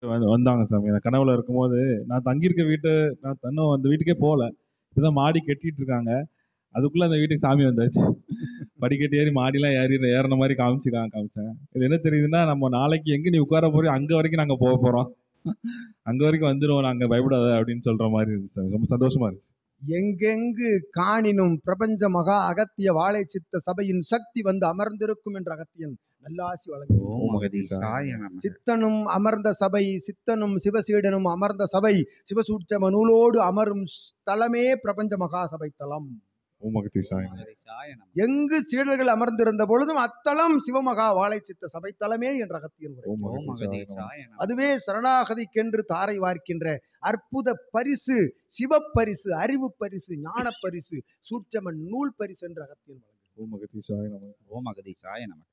வந்தாங்க சாமி. நான் கனவுல இருக்கும்போது, நான் தங்கியிருக்க வீட்டு நான் இன்னும் அந்த வீட்டுக்கே போல. இப்பதான் மாடி கட்டிட்டு இருக்காங்க. அதுக்குள்ள அந்த வீட்டுக்கு சாமி வந்தாச்சு. படிக்கட்டு ஏறி மாடிலாம் ஏறுன மாரி காமிச்சேன். இது என்ன தெரியுதுன்னா, நம்ம நாளைக்கு எங்க நீ உட்கார போறியோ, அங்க வரைக்கும் நாங்க போறோம். அங்க வரைக்கும் வந்துருவோம் நாங்க பயப்படாத அப்படின்னு சொல்ற மாரி இருந்துச்சு சாமி. ரொம்ப சந்தோஷமா இருந்துச்சு. எங்கெங்கு காணினும் பிரபஞ்ச மகா அகத்திய வாழை சித்த சபையின் சக்தி வந்து அமர்ந்திருக்கும் என்ற அகத்தியன் நல்லாசி வழங்கும். ஓம் அகதீசாய நமக. சித்தனும் அமர்ந்த சபை, சித்தனும் சிவசீடனும் அமர்ந்த சபை, சிவசூட்சம நூலோடு அமரும் ஸ்தலமே பிரபஞ்ச மகா சபை தலம். ஓம் அகதீசாய நமக. எங்கு சீடர்கள் அமர்ந்திருந்த பொழுதும் அத்தலம் சிவமகா வாழை சித்த சபை தலமே என்ற அகத்தியன் உரை. ஓம் ஓம் அகதீசாய நமக. அகதீசாய நமக. அதுவே சரணாகதிக்கென்று தாரை வார்க்கின்ற அற்புத பரிசு, சிவப்பரிசு, அறிவு பரிசு, ஞான பரிசு, சூட்சம நூல் பரிசு என்ற அகத்தியன் வழங்கும். ஓம் அகதீசாய நமக. ஓம் அகதீசாய நமக.